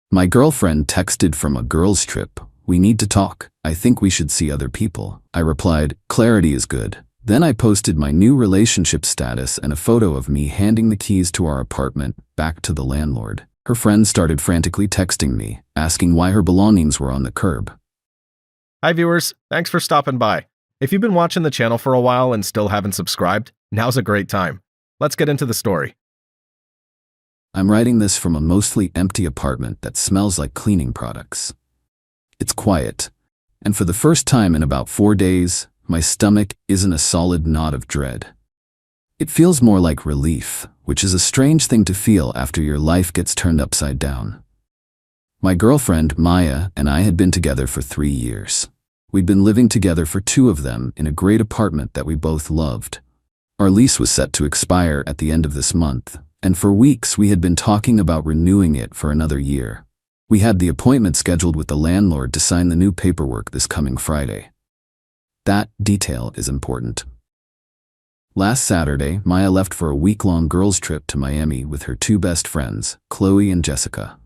My girlfriend texted from a girls' trip. We need to talk. I think we should see other people. I replied, clarity is good. Then I posted my new relationship status and a photo of me handing the keys to our apartment back to the landlord. Her friend started frantically texting me, asking why her belongings were on the curb. Hi viewers, thanks for stopping by. If you've been watching the channel for a while and still haven't subscribed, now's a great time. Let's get into the story. I'm writing this from a mostly empty apartment that smells like cleaning products. It's quiet, and for the first time in about 4 days, my stomach isn't a solid knot of dread. It feels more like relief, which is a strange thing to feel after your life gets turned upside down. My girlfriend, Maya, and I had been together for 3 years. We'd been living together for 2 of them in a great apartment that we both loved. Our lease was set to expire at the end of this month, and for weeks we had been talking about renewing it for another year. We had the appointment scheduled with the landlord to sign the new paperwork this coming Friday. That detail is important. Last Saturday, Maya left for a week-long girls' trip to Miami with her 2 best friends, Chloe and Jessica.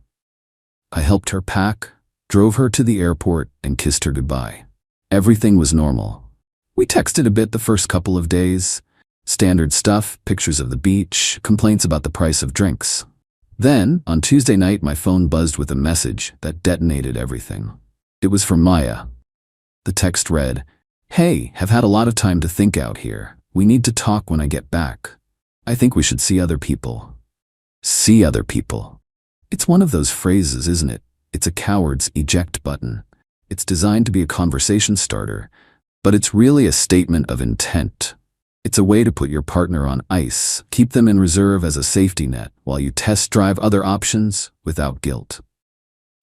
I helped her pack, drove her to the airport, and kissed her goodbye. Everything was normal. We texted a bit the first couple of days. Standard stuff, pictures of the beach, complaints about the price of drinks. Then, on Tuesday night, my phone buzzed with a message that detonated everything. It was from Maya. The text read, "Hey, have had a lot of time to think out here. We need to talk when I get back. I think we should see other people." See other people. It's one of those phrases, isn't it? It's a coward's eject button. It's designed to be a conversation starter, but it's really a statement of intent. It's a way to put your partner on ice, keep them in reserve as a safety net while you test drive other options without guilt.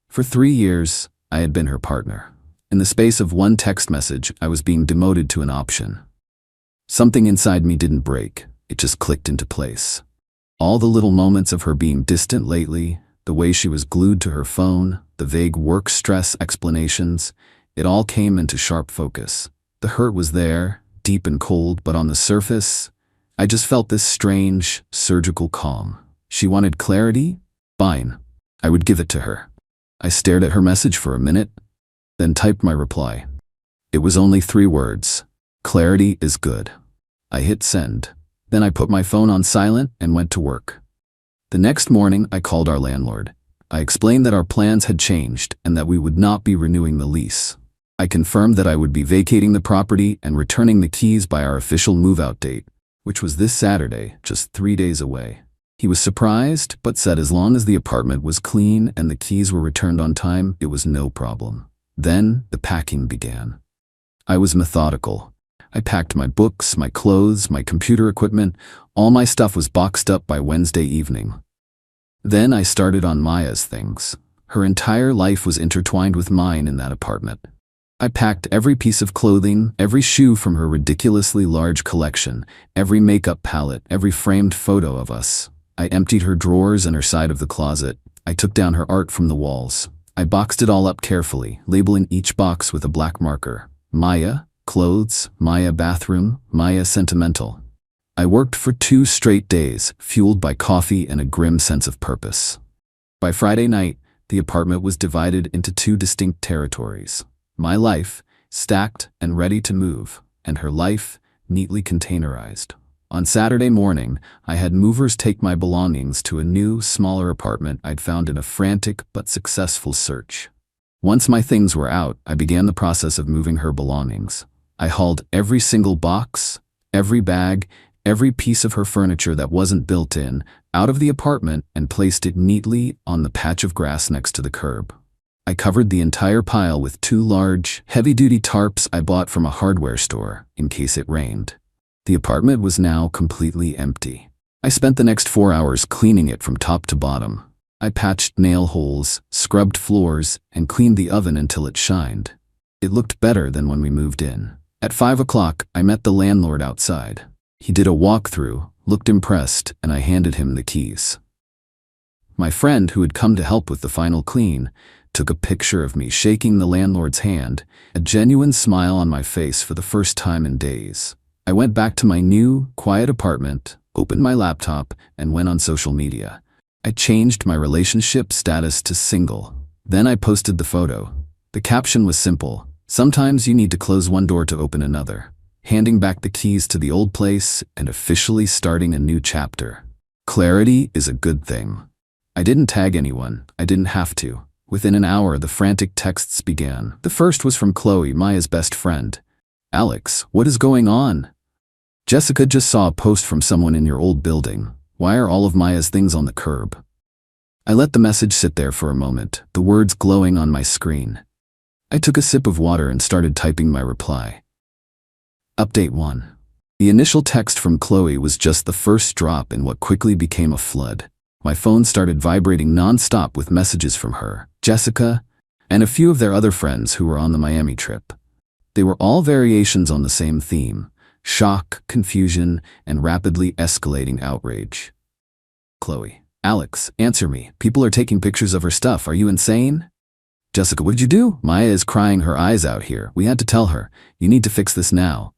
For 3 years, I had been her partner. In the space of one text message, I was being demoted to an option. Something inside me didn't break, it just clicked into place. All the little moments of her being distant lately, the way she was glued to her phone, the vague work stress explanations, it all came into sharp focus. The hurt was there, deep and cold, but on the surface, I just felt this strange, surgical calm. She wanted clarity? Fine. I would give it to her. I stared at her message for a minute, then typed my reply. It was only 3 words. Clarity is good. I hit send. Then I put my phone on silent and went to work. The next morning, I called our landlord. I explained that our plans had changed and that we would not be renewing the lease. I confirmed that I would be vacating the property and returning the keys by our official move-out date, which was this Saturday, just 3 days away. He was surprised, but said as long as the apartment was clean and the keys were returned on time, it was no problem. Then, the packing began. I was methodical. I packed my books, my clothes, my computer equipment. All my stuff was boxed up by Wednesday evening. Then I started on Maya's things. Her entire life was intertwined with mine in that apartment. I packed every piece of clothing, every shoe from her ridiculously large collection, every makeup palette, every framed photo of us. I emptied her drawers and her side of the closet. I took down her art from the walls. I boxed it all up carefully, labeling each box with a black marker. Maya, clothes, Maya bathroom, Maya sentimental. I worked for 2 straight days, fueled by coffee and a grim sense of purpose. By Friday night, the apartment was divided into 2 distinct territories. My life, stacked and ready to move, and her life, neatly containerized. On Saturday morning, I had movers take my belongings to a new, smaller apartment I'd found in a frantic but successful search. Once my things were out, I began the process of moving her belongings. I hauled every single box, every bag, every piece of her furniture that wasn't built in, out of the apartment and placed it neatly on the patch of grass next to the curb. I covered the entire pile with 2 large, heavy-duty tarps I bought from a hardware store, in case it rained. The apartment was now completely empty. I spent the next 4 hours cleaning it from top to bottom. I patched nail holes, scrubbed floors, and cleaned the oven until it shined. It looked better than when we moved in. At 5 o'clock, I met the landlord outside. He did a walkthrough, looked impressed, and I handed him the keys. My friend, who had come to help with the final clean, took a picture of me shaking the landlord's hand, a genuine smile on my face for the first time in days. I went back to my new, quiet apartment, opened my laptop, and went on social media. I changed my relationship status to single. Then I posted the photo. The caption was simple. Sometimes you need to close one door to open another. Handing back the keys to the old place and officially starting a new chapter. Clarity is a good thing. I didn't tag anyone. I didn't have to. Within an hour, the frantic texts began. The first was from Chloe, Maya's best friend. "Alex, what is going on? Jessica just saw a post from someone in your old building. Why are all of Maya's things on the curb?" I let the message sit there for a moment, the words glowing on my screen. I took a sip of water and started typing my reply. Update 1. The initial text from Chloe was just the first drop in what quickly became a flood. My phone started vibrating non-stop with messages from her, Jessica, and a few of their other friends who were on the Miami trip. They were all variations on the same theme: shock, confusion, and rapidly escalating outrage. Chloe: "Alex, answer me. People are taking pictures of her stuff. Are you insane?" Jessica: "What did you do? Maya is crying her eyes out here. We had to tell her. You need to fix this now."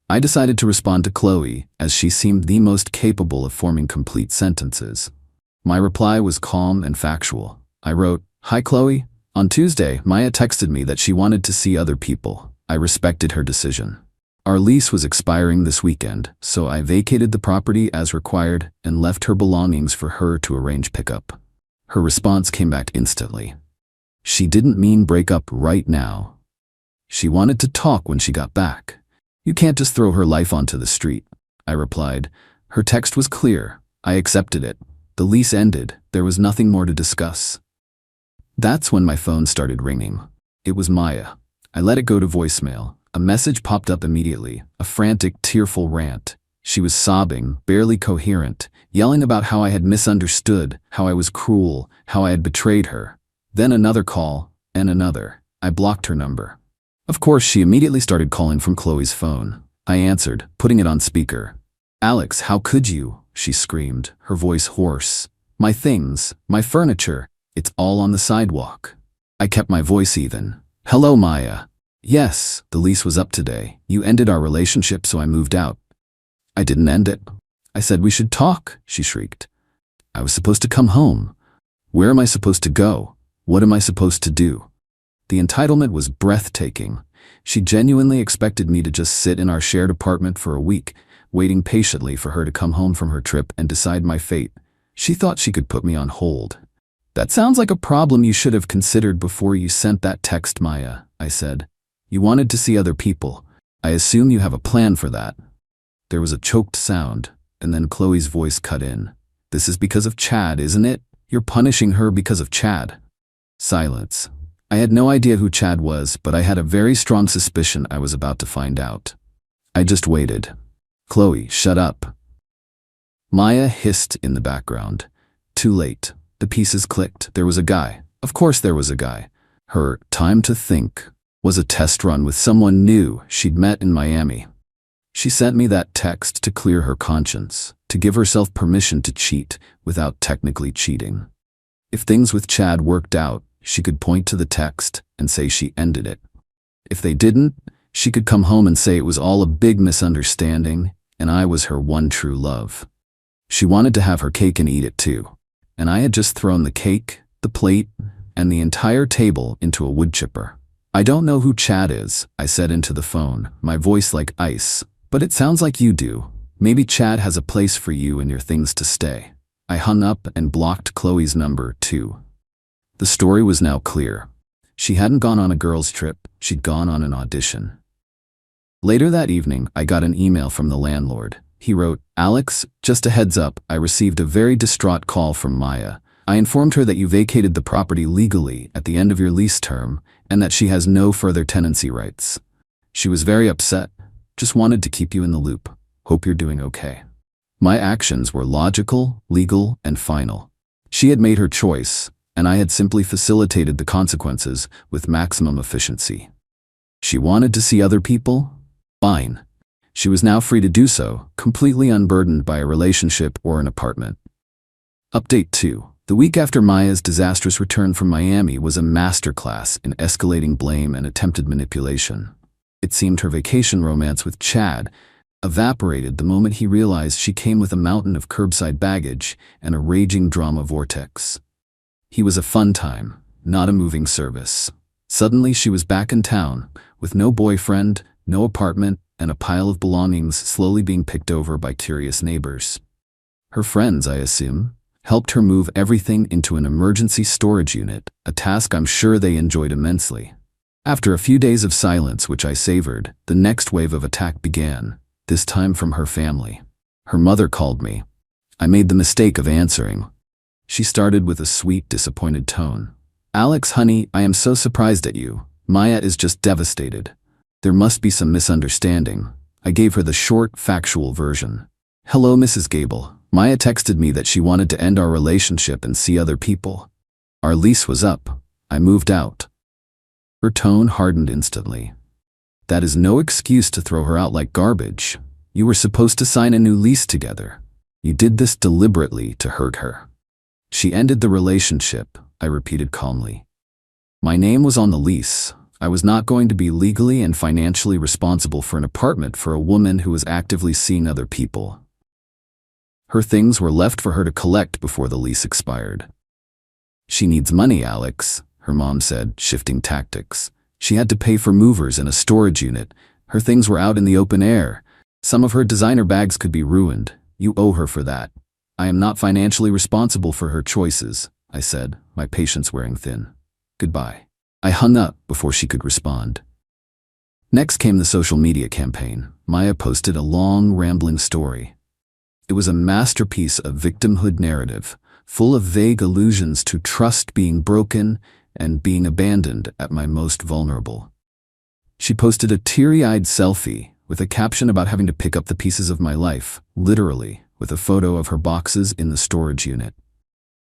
I decided to respond to Chloe, as she seemed the most capable of forming complete sentences. My reply was calm and factual. I wrote, "Hi Chloe. On Tuesday, Maya texted me that she wanted to see other people. I respected her decision. Our lease was expiring this weekend, so I vacated the property as required and left her belongings for her to arrange pickup." Her response came back instantly. She didn't mean break up right now. She wanted to talk when she got back. "You can't just throw her life onto the street," I replied. Her text was clear. I accepted it. The lease ended. There was nothing more to discuss. That's when my phone started ringing. It was Maya. I let it go to voicemail. A message popped up immediately, a frantic, tearful rant. She was sobbing, barely coherent, yelling about how I had misunderstood, how I was cruel, how I had betrayed her. Then another call, and another. I blocked her number. Of course, she immediately started calling from Chloe's phone. I answered, putting it on speaker. "Alex, how could you?" she screamed, her voice hoarse. "My things, my furniture, it's all on the sidewalk." I kept my voice even. "Hello, Maya. Yes, the lease was up today. You ended our relationship, so I moved out." "I didn't end it. I said we should talk," she shrieked. "I was supposed to come home. Where am I supposed to go? What am I supposed to do?" The entitlement was breathtaking. She genuinely expected me to just sit in our shared apartment for a week, waiting patiently for her to come home from her trip and decide my fate. She thought she could put me on hold. "That sounds like a problem you should have considered before you sent that text, Maya," I said. "You wanted to see other people. I assume you have a plan for that." There was a choked sound, and then Chloe's voice cut in. "This is because of Chad, isn't it? You're punishing her because of Chad." Silence. I had no idea who Chad was, but I had a very strong suspicion I was about to find out. I just waited. "Chloe, shut up." Maya hissed in the background. Too late. The pieces clicked. There was a guy. Of course there was a guy. Her time to think was a test run with someone new she'd met in Miami. She sent me that text to clear her conscience, to give herself permission to cheat without technically cheating. If things with Chad worked out, she could point to the text and say she ended it. If they didn't, she could come home and say it was all a big misunderstanding and I was her one true love. She wanted to have her cake and eat it too, and I had just thrown the cake, the plate, and the entire table into a wood chipper. "I don't know who Chad is," I said into the phone, my voice like ice, "but it sounds like you do. Maybe Chad has a place for you and your things to stay." I hung up and blocked Chloe's number too. The story was now clear. She hadn't gone on a girls' trip, she'd gone on an audition. Later that evening, I got an email from the landlord. He wrote, "Alex, just a heads up, I received a very distraught call from Maya. I informed her that you vacated the property legally at the end of your lease term and that she has no further tenancy rights. She was very upset, just wanted to keep you in the loop. Hope you're doing okay." My actions were logical, legal, and final. She had made her choice, and I had simply facilitated the consequences with maximum efficiency. She wanted to see other people? Fine. She was now free to do so, completely unburdened by a relationship or an apartment. Update 2. The week after Maya's disastrous return from Miami was a masterclass in escalating blame and attempted manipulation. It seemed her vacation romance with Chad evaporated the moment he realized she came with a mountain of curbside baggage and a raging drama vortex. He was a fun time, not a moving service. Suddenly she was back in town, with no boyfriend, no apartment, and a pile of belongings slowly being picked over by curious neighbors. Her friends, I assume, helped her move everything into an emergency storage unit, a task I'm sure they enjoyed immensely. After a few days of silence, which I savored, the next wave of attack began, this time from her family. Her mother called me. I made the mistake of answering. She started with a sweet, disappointed tone. "Alex, honey, I am so surprised at you. Maya is just devastated. There must be some misunderstanding." I gave her the short, factual version. "Hello, Mrs. Gable. Maya texted me that she wanted to end our relationship and see other people. Our lease was up. I moved out." Her tone hardened instantly. "That is no excuse to throw her out like garbage. You were supposed to sign a new lease together. You did this deliberately to hurt her." "She ended the relationship," I repeated calmly. "My name was on the lease. I was not going to be legally and financially responsible for an apartment for a woman who was actively seeing other people. Her things were left for her to collect before the lease expired." "She needs money, Alex," her mom said, shifting tactics. "She had to pay for movers in a storage unit. Her things were out in the open air. Some of her designer bags could be ruined. You owe her for that. I am not financially responsible for her choices," I said, my patience wearing thin. "Goodbye." I hung up before she could respond. Next came the social media campaign. Maya posted a long, rambling story. It was a masterpiece of victimhood narrative, full of vague allusions to trust being broken and being abandoned at my most vulnerable. She posted a teary-eyed selfie with a caption about having to pick up the pieces of my life, literally, with a photo of her boxes in the storage unit.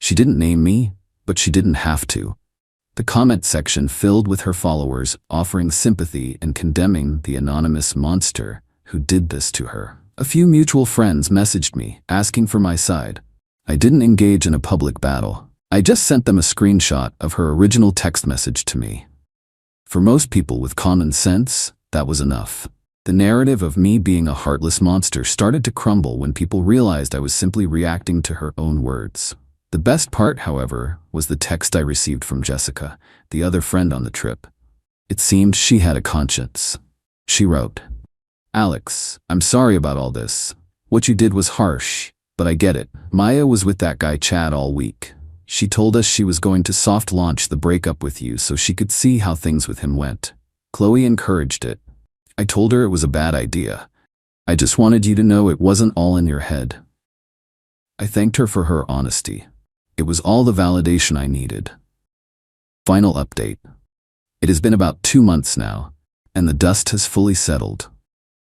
She didn't name me, but she didn't have to. The comment section filled with her followers offering sympathy and condemning the anonymous monster who did this to her. A few mutual friends messaged me, asking for my side. I didn't engage in a public battle. I just sent them a screenshot of her original text message to me. For most people with common sense, that was enough. The narrative of me being a heartless monster started to crumble when people realized I was simply reacting to her own words. The best part, however, was the text I received from Jessica, the other friend on the trip. It seemed she had a conscience. She wrote, "Alex, I'm sorry about all this. What you did was harsh, but I get it. Maya was with that guy Chad all week. She told us she was going to soft launch the breakup with you so she could see how things with him went. Chloe encouraged it. I told her it was a bad idea. I just wanted you to know it wasn't all in your head." I thanked her for her honesty. It was all the validation I needed. Final update. It has been about 2 months now, and the dust has fully settled.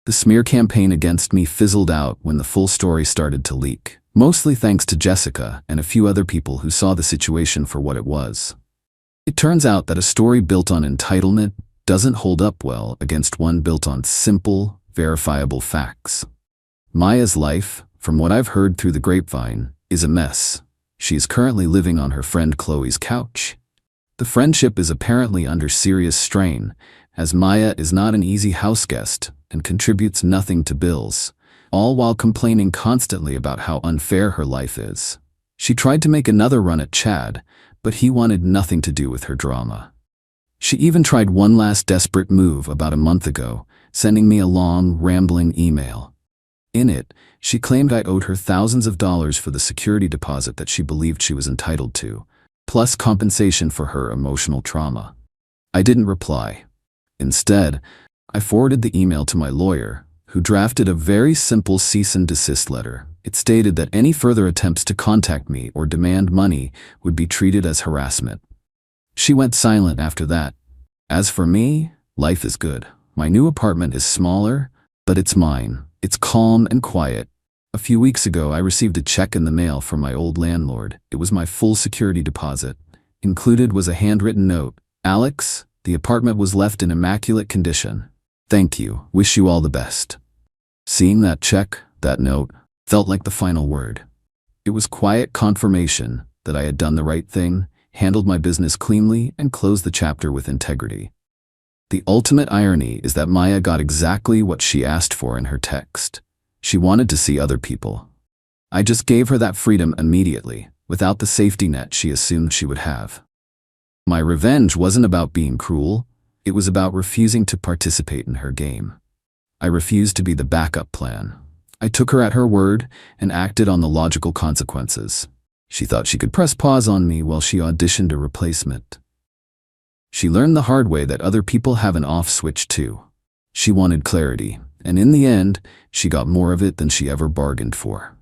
The smear campaign against me fizzled out when the full story started to leak, mostly thanks to Jessica and a few other people who saw the situation for what it was. It turns out that a story built on entitlement doesn't hold up well against one built on simple, verifiable facts. Maya's life, from what I've heard through the grapevine, is a mess. She is currently living on her friend Chloe's couch. The friendship is apparently under serious strain, as Maya is not an easy houseguest and contributes nothing to bills, all while complaining constantly about how unfair her life is. She tried to make another run at Chad, but he wanted nothing to do with her drama. She even tried one last desperate move about a month ago, sending me a long, rambling email. In it, she claimed I owed her thousands of dollars for the security deposit that she believed she was entitled to, plus compensation for her emotional trauma. I didn't reply. Instead, I forwarded the email to my lawyer, who drafted a very simple cease and desist letter. It stated that any further attempts to contact me or demand money would be treated as harassment. She went silent after that. As for me, life is good. My new apartment is smaller, but it's mine. It's calm and quiet. A few weeks ago, I received a check in the mail from my old landlord. It was my full security deposit. Included was a handwritten note. "Alex, the apartment was left in immaculate condition. Thank you. Wish you all the best." Seeing that check, that note, felt like the final word. It was quiet confirmation that I had done the right thing, handled my business cleanly, and closed the chapter with integrity. The ultimate irony is that Maya got exactly what she asked for in her text. She wanted to see other people. I just gave her that freedom immediately, without the safety net she assumed she would have. My revenge wasn't about being cruel, it was about refusing to participate in her game. I refused to be the backup plan. I took her at her word and acted on the logical consequences. She thought she could press pause on me while she auditioned a replacement. She learned the hard way that other people have an off switch too. She wanted clarity, and in the end, she got more of it than she ever bargained for.